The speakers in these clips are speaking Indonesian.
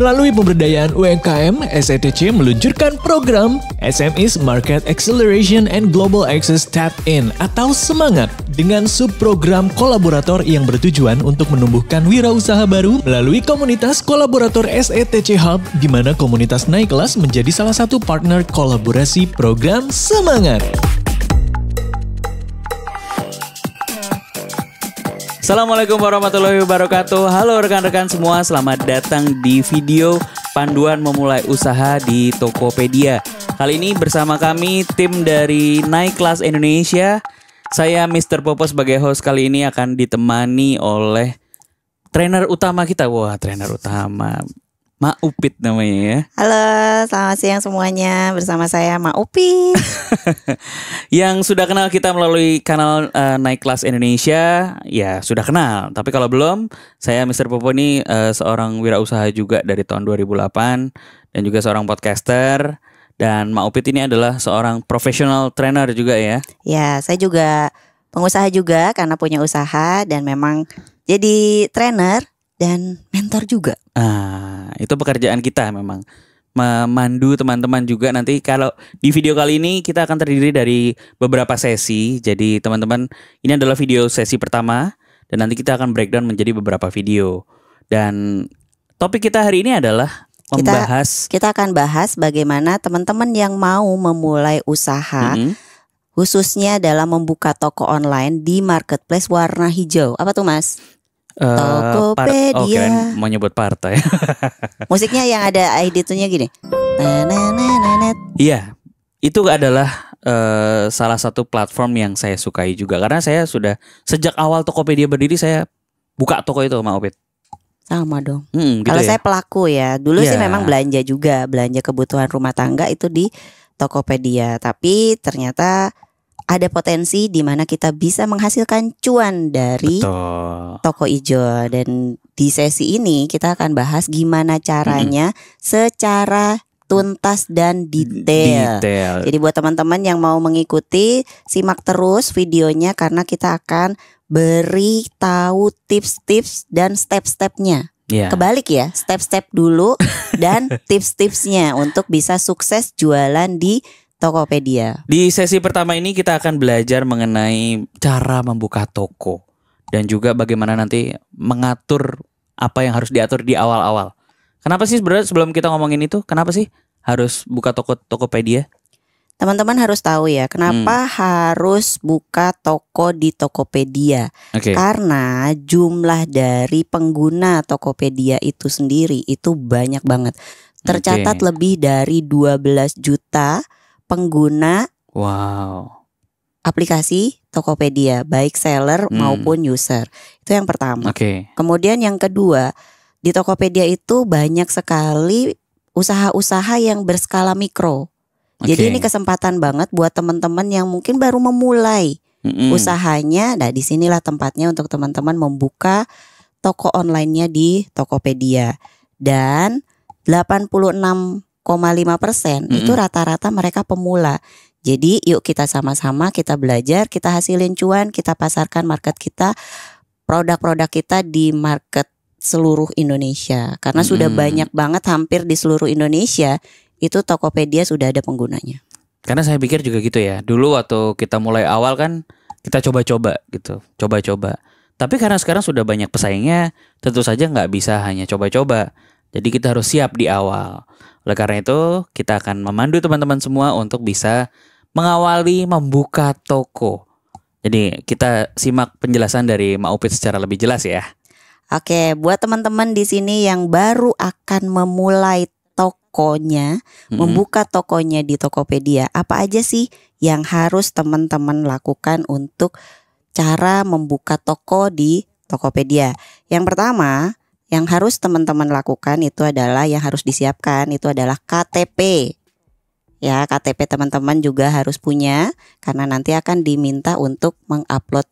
Melalui pemberdayaan UMKM, SETC meluncurkan program SMEs Market Acceleration and Global Access Tap In atau SEMANGAT dengan subprogram kolaborator yang bertujuan untuk menumbuhkan wirausaha baru melalui komunitas kolaborator SETC Hub di mana komunitas naik kelas menjadi salah satu partner kolaborasi program SEMANGAT. Assalamualaikum warahmatullahi wabarakatuh. Halo rekan-rekan semua, selamat datang di video panduan memulai usaha di Tokopedia. Kali ini bersama kami tim dari Naik Kelas Indonesia. Saya Mr. Popo sebagai host kali ini akan ditemani oleh trainer utama kita. Wah, trainer utama Ma Upit namanya ya. Halo, selamat siang semuanya. Bersama saya Ma Upit. Yang sudah kenal kita melalui kanal Naik Kelas Indonesia, ya sudah kenal. Tapi kalau belum, saya Mr. Popo ini seorang wirausaha juga dari tahun 2008 dan juga seorang podcaster. Dan Ma Upit ini adalah seorang professional trainer juga ya. Ya, saya juga pengusaha juga karena punya usaha dan memang jadi trainer dan mentor juga. Itu pekerjaan kita memang. Memandu teman-teman juga. Nanti kalau di video kali ini kita akan terdiri dari beberapa sesi. Jadi teman-teman, ini adalah video sesi pertama dan nanti kita akan breakdown menjadi beberapa video. Dan topik kita hari ini adalah kita akan bahas bagaimana teman-teman yang mau memulai usaha khususnya dalam membuka toko online di marketplace warna hijau. Apa tuh Mas? Tokopedia. Mau nyebut partai. Musiknya yang ada editnya gini. Iya, itu adalah salah satu platform yang saya sukai juga. Karena saya sudah sejak awal Tokopedia berdiri saya buka toko itu, Ma Upit. Sama dong. Gitu kalau ya? Saya pelaku ya. Dulu sih memang belanja juga, belanja kebutuhan rumah tangga itu di Tokopedia. Tapi ternyata ada potensi di mana kita bisa menghasilkan cuan dari toko hijau. Dan di sesi ini kita akan bahas gimana caranya secara tuntas dan detail. Jadi buat teman-teman yang mau mengikuti, simak terus videonya karena kita akan beri tahu tips-tips dan step-stepnya. Kebalik ya, step-step dulu dan tips-tipsnya untuk bisa sukses jualan di Tokopedia. Di sesi pertama ini kita akan belajar mengenai cara membuka toko dan juga bagaimana nanti mengatur apa yang harus diatur di awal-awal. Kenapa sih sebenarnya sebelum kita ngomongin itu, kenapa sih harus buka toko Tokopedia? Teman-teman harus tahu ya, kenapa harus buka toko di Tokopedia. Karena jumlah dari pengguna Tokopedia itu sendiri itu banyak banget. Tercatat lebih dari 12 juta pengguna aplikasi Tokopedia, baik seller maupun user. Itu yang pertama. Kemudian yang kedua, di Tokopedia itu banyak sekali usaha-usaha yang berskala mikro. Jadi ini kesempatan banget buat teman-teman yang mungkin baru memulai usahanya. Nah, disinilah tempatnya untuk teman-teman membuka toko online-nya di Tokopedia. Dan 86,5% itu rata-rata mereka pemula. Jadi yuk kita sama-sama kita belajar, kita hasilin cuan, kita pasarkan market kita, produk-produk kita di market seluruh Indonesia. Karena sudah banyak banget, hampir di seluruh Indonesia itu Tokopedia sudah ada penggunanya. Karena saya pikir juga gitu ya. Dulu waktu kita mulai awal kan kita coba-coba gitu, coba-coba. Tapi karena sekarang sudah banyak pesaingnya, tentu saja nggak bisa hanya coba-coba. Jadi kita harus siap di awal. Oleh karena itu kita akan memandu teman-teman semua untuk bisa mengawali membuka toko. Jadi kita simak penjelasan dari Ma Upit secara lebih jelas ya. Oke, buat teman-teman di sini yang baru akan memulai tokonya, membuka tokonya di Tokopedia, apa aja sih yang harus teman-teman lakukan untuk cara membuka toko di Tokopedia? Yang pertama, yang harus teman-teman lakukan itu adalah yang harus disiapkan itu adalah KTP. Ya, KTP teman-teman juga harus punya karena nanti akan diminta untuk mengupload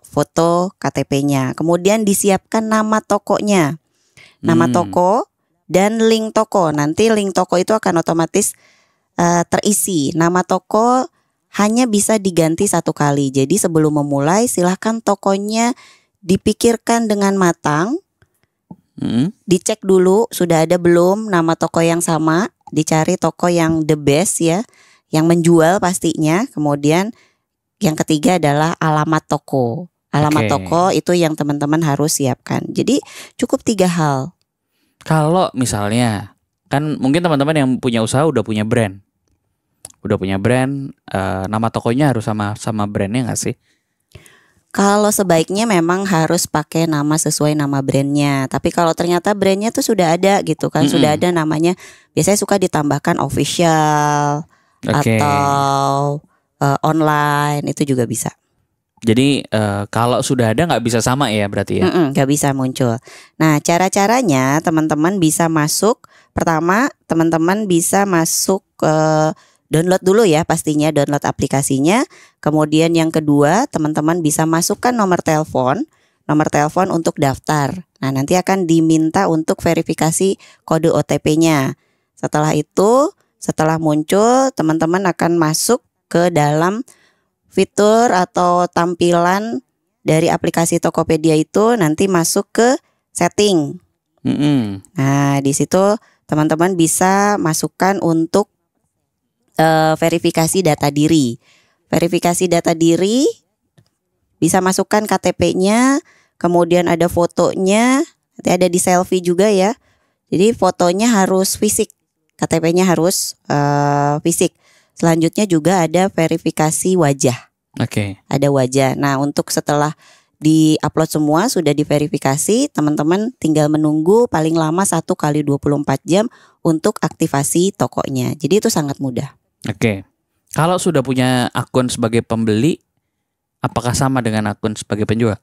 foto KTP-nya. Kemudian disiapkan nama tokonya. Nama toko dan link toko. Nanti link toko itu akan otomatis terisi. Nama toko hanya bisa diganti satu kali. Jadi sebelum memulai silahkan tokonya dipikirkan dengan matang. Dicek dulu sudah ada belum nama toko yang sama, dicari toko yang the best ya, yang menjual pastinya. Kemudian yang ketiga adalah alamat toko. Alamat toko itu yang teman-teman harus siapkan. Jadi cukup 3 hal. Kalau misalnya kan mungkin teman-teman yang punya usaha udah punya brand, nama tokonya harus sama brandnya nggak sih? Kalau sebaiknya memang harus pakai nama sesuai nama brandnya. Tapi kalau ternyata brandnya tuh sudah ada gitu kan, sudah ada namanya. Biasanya suka ditambahkan official atau online, itu juga bisa. Jadi kalau sudah ada nggak bisa sama ya berarti ya? Nggak bisa muncul. Nah, cara-caranya teman-teman bisa masuk. Pertama, teman-teman bisa masuk download dulu ya, pastinya download aplikasinya. Kemudian yang kedua, teman-teman bisa masukkan nomor telepon untuk daftar. Nah, nanti akan diminta untuk verifikasi kode OTP-nya. Setelah itu, setelah muncul, teman-teman akan masuk ke dalam fitur atau tampilan dari aplikasi Tokopedia itu, nanti masuk ke setting. Nah, di situ teman-teman bisa masukkan untuk verifikasi data diri. Verifikasi data diri bisa masukkan KTP-nya, kemudian ada fotonya, nanti ada di selfie juga ya. Jadi fotonya harus fisik, KTP-nya harus fisik. Selanjutnya juga ada verifikasi wajah. Ada wajah. Nah, untuk setelah di-upload semua sudah diverifikasi, teman-teman tinggal menunggu paling lama 1 kali 24 jam untuk aktivasi tokonya. Jadi itu sangat mudah. Kalau sudah punya akun sebagai pembeli, apakah sama dengan akun sebagai penjual?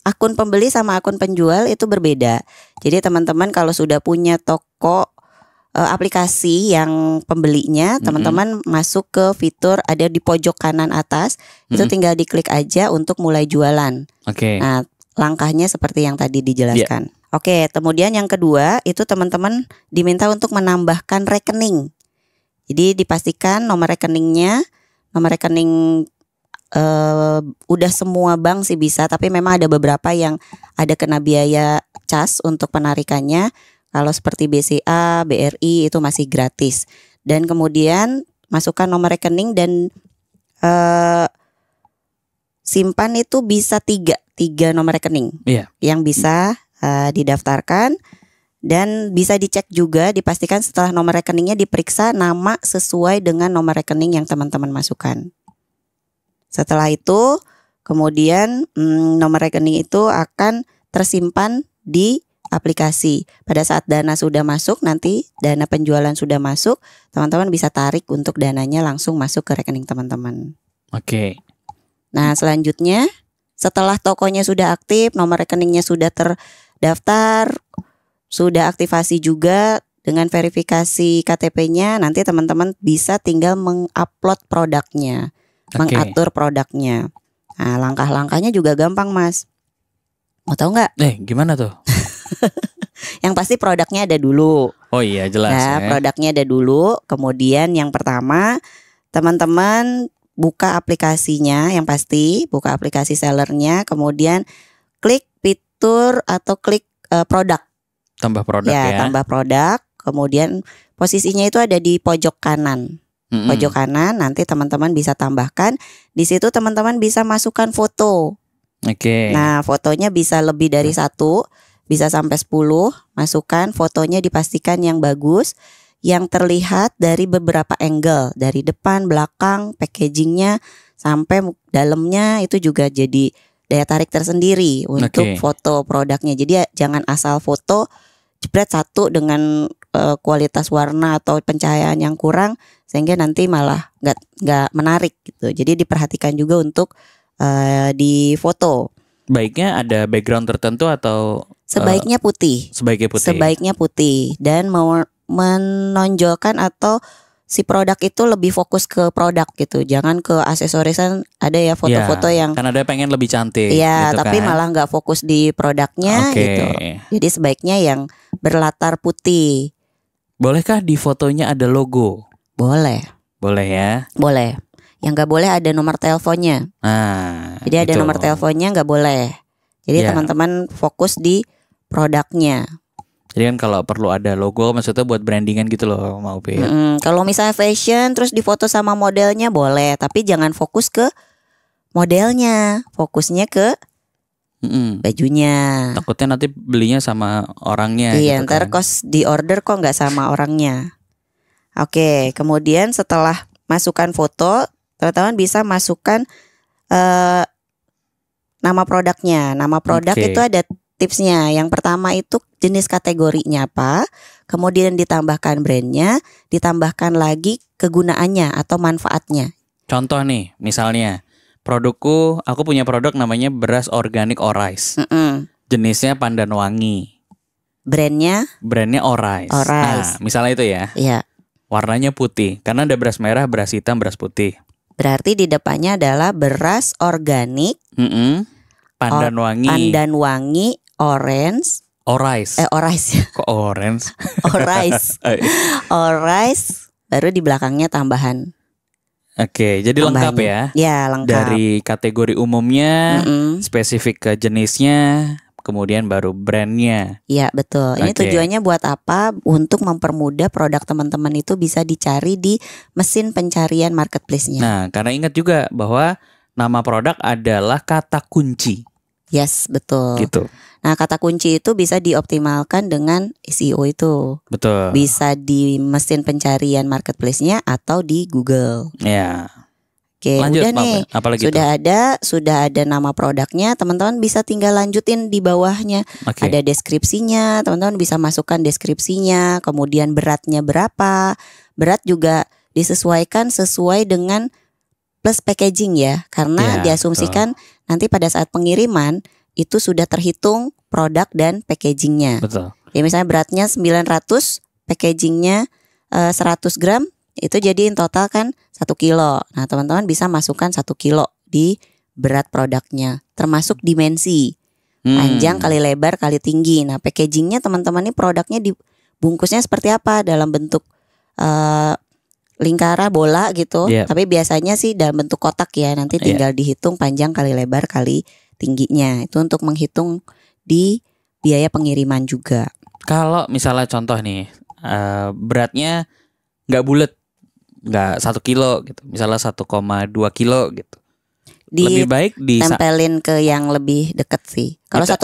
Akun pembeli sama akun penjual itu berbeda. Jadi teman-teman kalau sudah punya toko aplikasi yang pembelinya, teman-teman masuk ke fitur ada di pojok kanan atas, itu tinggal diklik aja untuk mulai jualan. Nah, langkahnya seperti yang tadi dijelaskan. Kemudian yang kedua itu teman-teman diminta untuk menambahkan rekening. Jadi dipastikan nomor rekening udah semua bank sih bisa, tapi memang ada beberapa yang ada kena biaya cas untuk penarikannya. Kalau seperti BCA, BRI itu masih gratis. Dan kemudian masukkan nomor rekening dan simpan itu bisa tiga nomor rekening yang bisa didaftarkan. Dan bisa dicek juga, dipastikan setelah nomor rekeningnya diperiksa nama sesuai dengan nomor rekening yang teman-teman masukkan. Setelah itu, kemudian nomor rekening itu akan tersimpan di aplikasi. Pada saat dana sudah masuk, nanti dana penjualan sudah masuk, teman-teman bisa tarik untuk dananya langsung masuk ke rekening teman-teman. Nah, selanjutnya setelah tokonya sudah aktif, nomor rekeningnya sudah terdaftar, sudah aktivasi juga dengan verifikasi KTP-nya, nanti teman-teman bisa tinggal mengupload produknya, mengatur produknya. Nah, langkah-langkahnya juga gampang, Mas. Mau tahu nggak? Gimana tuh? Yang pasti produknya ada dulu. Oh iya, jelas. Nah, produknya ada dulu. Kemudian yang pertama, teman-teman buka aplikasinya, yang pasti buka aplikasi sellernya, kemudian klik fitur atau klik produk. Tambah produk ya. Tambah produk. Kemudian posisinya itu ada di pojok kanan. Pojok kanan, nanti teman-teman bisa tambahkan. Di situ teman-teman bisa masukkan foto. Nah, fotonya bisa lebih dari 1, bisa sampai 10. Masukkan fotonya, dipastikan yang bagus, yang terlihat dari beberapa angle, dari depan, belakang, packagingnya sampai dalamnya, itu juga jadi daya tarik tersendiri untuk foto produknya. Jadi jangan asal foto jepret satu dengan kualitas warna atau pencahayaan yang kurang, sehingga nanti malah nggak menarik gitu. Jadi diperhatikan juga untuk di foto. Baiknya ada background tertentu atau sebaiknya putih. Sebaiknya putih dan mau menonjolkan atau si produk itu lebih fokus ke produk gitu. Jangan ke aksesorisan, ada ya foto-foto yang kan ada pengen lebih cantik gitu tapi kan, malah nggak fokus di produknya gitu. Jadi sebaiknya yang berlatar putih. Bolehkah di fotonya ada logo? Boleh ya. Boleh. Yang nggak boleh ada nomor teleponnya. Nah, jadi ada nomor teleponnya nggak boleh. Jadi teman-teman fokus di produknya. Jadi kan kalau perlu ada logo maksudnya buat brandingan gitu loh mau ya. Kalau misalnya fashion terus difoto sama modelnya boleh, tapi jangan fokus ke modelnya, fokusnya ke bajunya. Takutnya nanti belinya sama orangnya. Iya, gitu ntar kan. kos di order kok nggak sama orangnya. Oke, kemudian setelah masukkan foto, teman-teman bisa masukkan nama produknya. Nama produk Oke. itu ada tipsnya. Yang pertama itu jenis kategorinya apa, kemudian ditambahkan brandnya, ditambahkan lagi kegunaannya atau manfaatnya. Contoh nih, misalnya produkku, aku punya produk namanya beras organik Orais. Jenisnya pandan wangi. Brandnya, Brandnya Orais. Orais. Nah, misalnya itu ya. ya. Warnanya putih, karena ada beras merah, beras hitam, beras putih. Berarti di depannya adalah beras organik, Pandan wangi. pandan wangi, orange, Orais. orais, Kok orange? orais, orais. Baru di belakangnya tambahan. Oke, jadi lengkap Tambahannya. ya. Ya, lengkap. Dari kategori umumnya, Mm-mm. spesifik ke jenisnya, kemudian baru brandnya. Iya, betul. Ini Oke. tujuannya buat apa? Untuk mempermudah produk teman-teman itu bisa dicari di mesin pencarian marketplace-nya. Nah, karena ingat juga bahwa nama produk adalah kata kunci, Yes, betul. gitu. Nah, kata kunci itu bisa dioptimalkan dengan SEO itu. Betul. Bisa di mesin pencarian marketplace-nya atau di Google. Ya. Oke, Lanjut, udah Mbak. nih. Apalagi Sudah ada nama produknya, teman-teman bisa tinggal lanjutin di bawahnya. Oke. Ada deskripsinya, teman-teman bisa masukkan deskripsinya, kemudian beratnya berapa. Berat juga disesuaikan sesuai dengan plus packaging ya, karena Ya, diasumsikan nanti pada saat pengiriman itu sudah terhitung produk dan packagingnya. Betul. Ya misalnya beratnya 900, packagingnya 100 gram, itu jadi in total kan 1 kilo. Nah teman-teman bisa masukkan 1 kilo di berat produknya, termasuk dimensi. Panjang kali lebar kali tinggi. Nah packagingnya teman-teman ini produknya dibungkusnya seperti apa, dalam bentuk lingkara bola gitu. Yep. Tapi biasanya sih dalam bentuk kotak ya. Nanti tinggal dihitung panjang kali lebar kali tingginya. Itu untuk menghitung di biaya pengiriman juga. Kalau misalnya contoh nih, beratnya nggak bulat, nggak 1 kilo gitu, misalnya 1,2 kilo gitu. Lebih baik Tempelin ke yang lebih deket sih. Kalau 1,2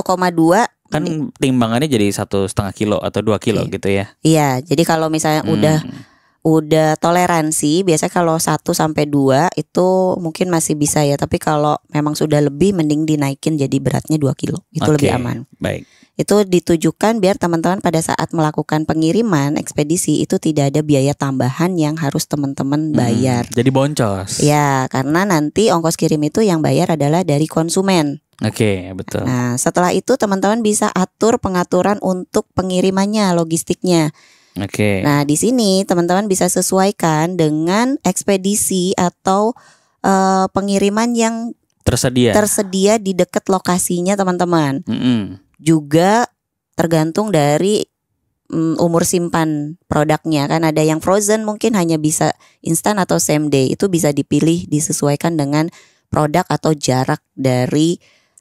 kan timbangannya jadi 1,5 kilo atau 2 kilo gitu ya. Iya, jadi kalau misalnya udah toleransi, biasanya kalau 1 sampai 2 itu mungkin masih bisa ya, tapi kalau memang sudah lebih mending dinaikin jadi beratnya 2 kilo. Itu lebih aman. Baik. Itu ditujukan biar teman-teman pada saat melakukan pengiriman ekspedisi itu tidak ada biaya tambahan yang harus teman-teman bayar. Jadi boncos. Ya, karena nanti ongkos kirim itu yang bayar adalah dari konsumen. Oke, betul. Nah, setelah itu teman-teman bisa atur pengaturan untuk pengirimannya, logistiknya. Oke. Nah, di sini teman-teman bisa sesuaikan dengan ekspedisi atau pengiriman yang tersedia di dekat lokasinya teman-teman. Juga tergantung dari umur simpan produknya, kan ada yang frozen mungkin hanya bisa instan atau same day. Itu bisa dipilih disesuaikan dengan produk atau jarak dari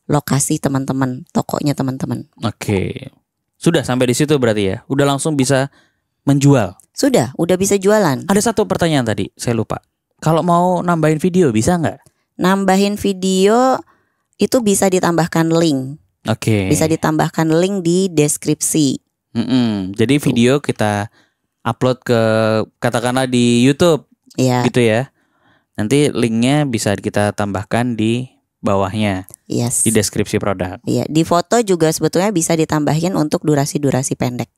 lokasi teman-teman, tokonya teman-teman. Oke. Sudah sampai di situ berarti ya. Udah langsung bisa menjual. Udah bisa jualan. Ada satu pertanyaan tadi, saya lupa. Kalau mau nambahin video bisa nggak? Nambahin video itu bisa ditambahkan link. Oke. Bisa ditambahkan link di deskripsi. Jadi video kita upload ke katakanlah di YouTube, gitu ya. Nanti linknya bisa kita tambahkan di bawahnya, di deskripsi produk. Iya, di foto juga sebetulnya bisa ditambahin untuk durasi-durasi pendek.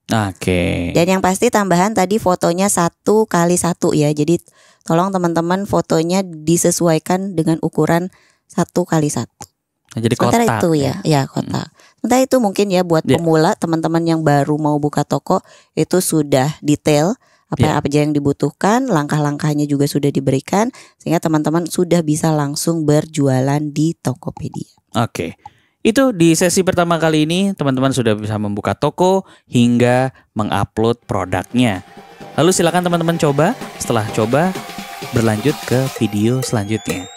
Oke. Dan yang pasti tambahan tadi fotonya 1x1 ya. Jadi tolong teman-teman fotonya disesuaikan dengan ukuran 1x1. Nah, jadi Sementara kotak itu ya kotak. Sementara itu mungkin ya buat pemula, teman-teman yang baru mau buka toko itu sudah detail apa aja yang dibutuhkan, langkah-langkahnya juga sudah diberikan sehingga teman-teman sudah bisa langsung berjualan di Tokopedia. Oke. Itu di sesi pertama kali ini teman-teman sudah bisa membuka toko hingga mengupload produknya. Lalu silakan teman-teman coba, setelah coba berlanjut ke video selanjutnya.